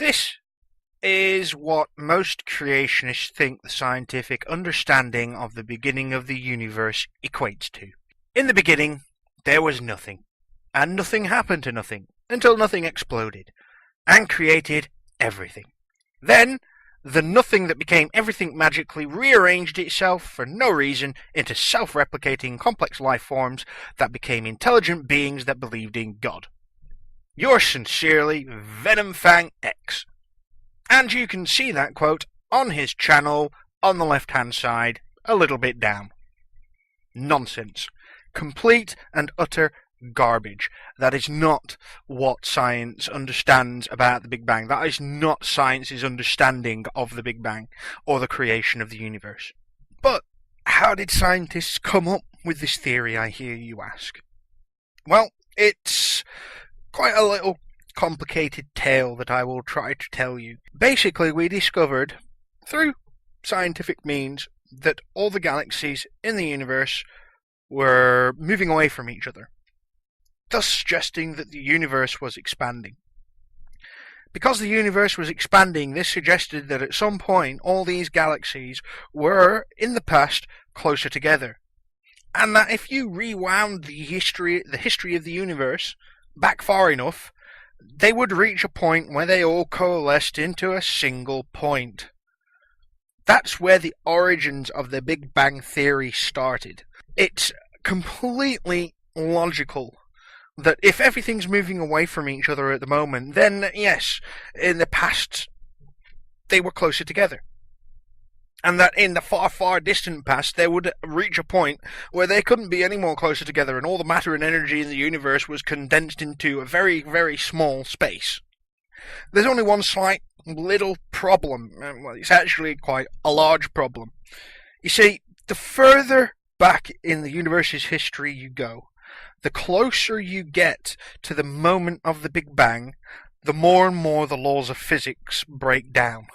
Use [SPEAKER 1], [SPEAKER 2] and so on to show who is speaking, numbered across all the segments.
[SPEAKER 1] This is what most creationists think the scientific understanding of the beginning of the universe equates to. In the beginning, there was nothing, and nothing happened to nothing until nothing exploded and created everything. Then, the nothing that became everything magically rearranged itself for no reason into self-replicating complex life forms that became intelligent beings that believed in God. Yours sincerely, Venomfang X. And you can see that quote on his channel on the left-hand side, a little bit down. Nonsense. Complete and utter garbage. That is not what science understands about the Big Bang. That is not science's understanding of the Big Bang or the creation of the universe. But how did scientists come up with this theory, I hear you ask? Well, it's quite a little complicated tale that I will try to tell you. Basically, we discovered, through scientific means, that all the galaxies in the universe were moving away from each other, thus suggesting that the universe was expanding. Because the universe was expanding, this suggested that at some point all these galaxies were, in the past, closer together. And that if you rewound the history of the universe back far enough, they would reach a point where they all coalesced into a single point. That's where the origins of the Big Bang Theory started. It's completely logical that if everything's moving away from each other at the moment, then yes, in the past they were closer together. And that in the far, far distant past they would reach a point where they couldn't be any more closer together and all the matter and energy in the universe was condensed into a very, very small space. There's only one slight little problem. Well, it's actually quite a large problem. You see, the further back in the universe's history you go, the closer you get to the moment of the Big Bang, the more and more the laws of physics break down.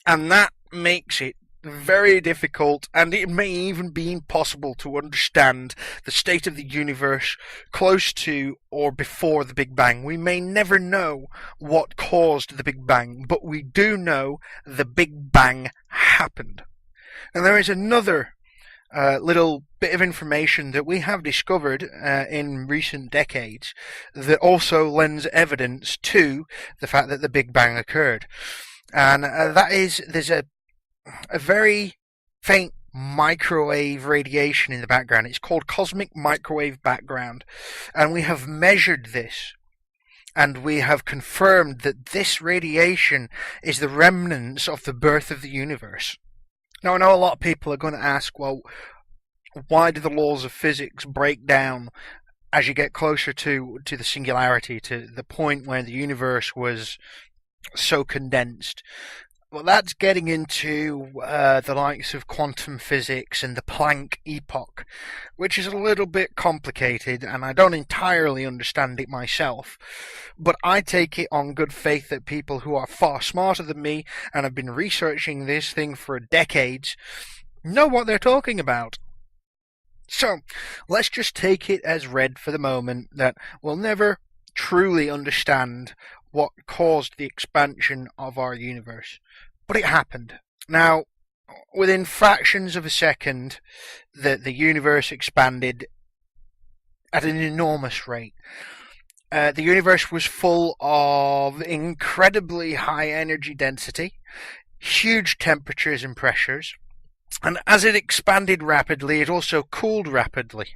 [SPEAKER 1] And that makes it very difficult, and it may even be impossible to understand the state of the universe close to or before the Big Bang. We may never know what caused the Big Bang, but we do know the Big Bang happened. And there is another little bit of information that we have discovered in recent decades that also lends evidence to the fact that the Big Bang occurred. And that is, there's a very faint microwave radiation in the background. It's called cosmic microwave background. And we have measured this. And we have confirmed that this radiation is the remnants of the birth of the universe. Now, I know a lot of people are going to ask, well, why do the laws of physics break down as you get closer to the singularity, to the point where the universe was so condensed? Well, that's getting into the likes of quantum physics and the Planck epoch, which is a little bit complicated, and I don't entirely understand it myself. But I take it on good faith that people who are far smarter than me and have been researching this thing for decades know what they're talking about. So, let's just take it as read for the moment that we'll never truly understand what caused the expansion of our universe. But it happened. Now, within fractions of a second, the universe expanded at an enormous rate. The universe was full of incredibly high energy density, huge temperatures and pressures, and as it expanded rapidly, it also cooled rapidly.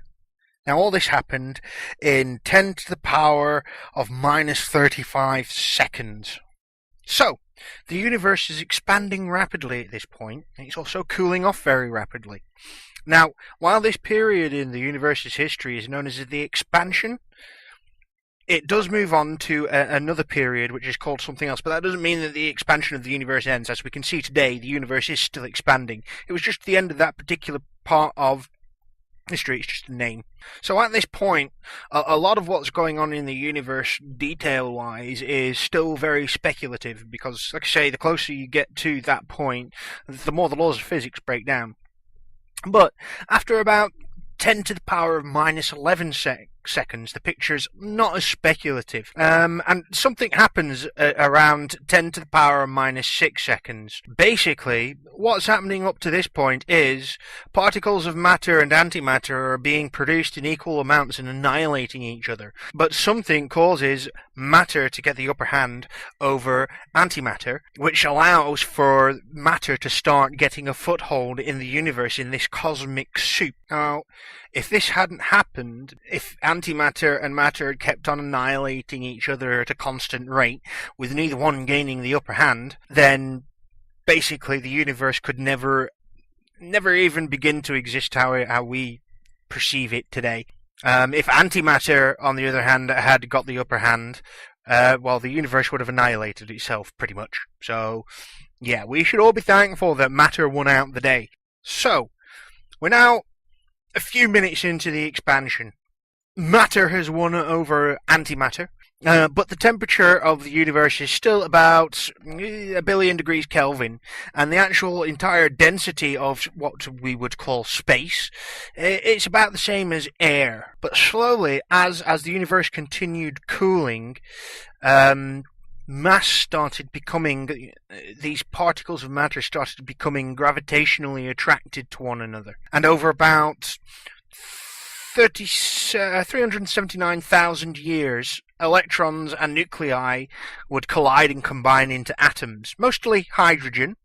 [SPEAKER 1] Now, all this happened in 10 to the power of minus 35 seconds. So, the universe is expanding rapidly at this point, and it's also cooling off very rapidly. Now, while this period in the universe's history is known as the expansion, it does move on to another period which is called something else, but that doesn't mean that the expansion of the universe ends. As we can see today, the universe is still expanding. It was just the end of that particular part of history. It's just a name. So at this point, a lot of what's going on in the universe detail-wise is still very speculative, because, like I say, the closer you get to that point, the more the laws of physics break down. But after about 10 to the power of minus 11 seconds, the picture's not as speculative. And something happens around 10 to the power of minus 6 seconds. Basically, what's happening up to this point is particles of matter and antimatter are being produced in equal amounts and annihilating each other. But something causes matter to get the upper hand over antimatter, which allows for matter to start getting a foothold in the universe in this cosmic soup. Now, if this hadn't happened, if antimatter and matter had kept on annihilating each other at a constant rate, with neither one gaining the upper hand, then basically the universe could never even begin to exist how we perceive it today. If antimatter, on the other hand, had got the upper hand, well, the universe would have annihilated itself, pretty much. So, yeah, we should all be thankful that matter won out the day. So, we're now a few minutes into the expansion. Matter has won over antimatter, but the temperature of the universe is still about 1 billion degrees Kelvin, and the actual entire density of what we would call space, it's about the same as air. But slowly, as the universe continued cooling, mass started becoming, these particles of matter started becoming gravitationally attracted to one another. And over about 379,000 years, electrons and nuclei would collide and combine into atoms, mostly hydrogen.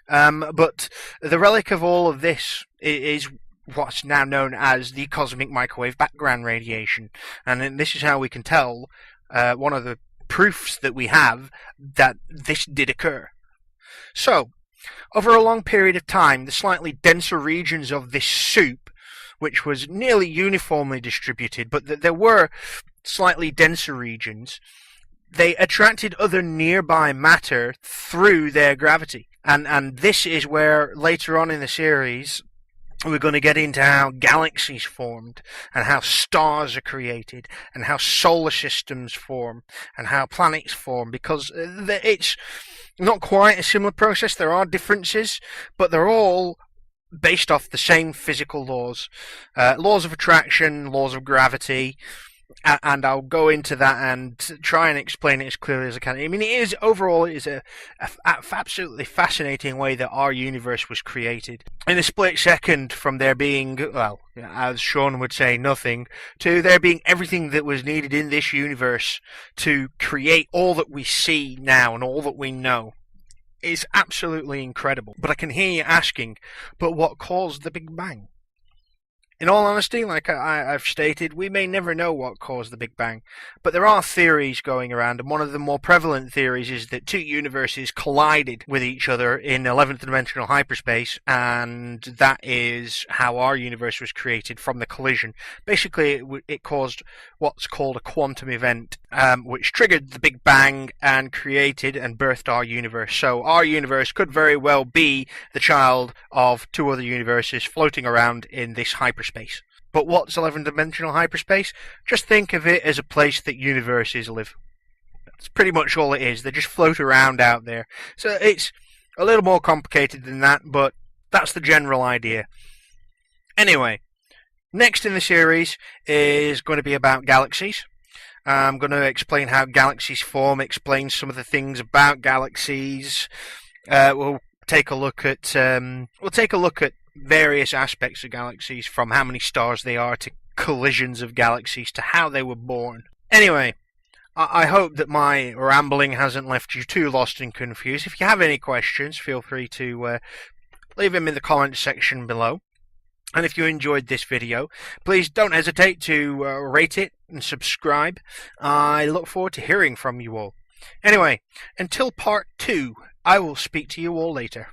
[SPEAKER 1] But the relic of all of this is what's now known as the cosmic microwave background radiation. And this is how we can tell, one of the proofs that we have that this did occur. So, over a long period of time, the slightly denser regions of this soup, which was nearly uniformly distributed, but there were slightly denser regions, they attracted other nearby matter through their gravity. And this is where, later on in the series, we're going to get into how galaxies formed, and how stars are created, and how solar systems form, and how planets form, because it's not quite a similar process. There are differences, but they're all based off the same physical laws. Laws of attraction, laws of gravity, and I'll go into that and try and explain it as clearly as I can. I mean, it is a absolutely fascinating way that our universe was created. In a split second from there being, well, as Sean would say, nothing, to there being everything that was needed in this universe to create all that we see now and all that we know, is absolutely incredible. But I can hear you asking, but what caused the Big Bang? In all honesty, like I've stated, we may never know what caused the Big Bang, but there are theories going around, and one of the more prevalent theories is that two universes collided with each other in 11th dimensional hyperspace, and that is how our universe was created from the collision. Basically, it caused what's called a quantum event, which triggered the Big Bang and created and birthed our universe. So our universe could very well be the child of two other universes floating around in this hyperspace. But what's 11-dimensional hyperspace? Just think of it as a place that universes live. That's pretty much all it is. They just float around out there. So it's a little more complicated than that, but that's the general idea. Anyway, next in the series is going to be about galaxies. I'm going to explain how galaxies form, explain some of the things about galaxies. We'll take a look at various aspects of galaxies, from how many stars they are to collisions of galaxies to how they were born. Anyway, I hope that my rambling hasn't left you too lost and confused. If you have any questions, feel free to leave them in the comments section below. And if you enjoyed this video, please don't hesitate to rate it and subscribe. I look forward to hearing from you all. Anyway, until part 2, I will speak to you all later.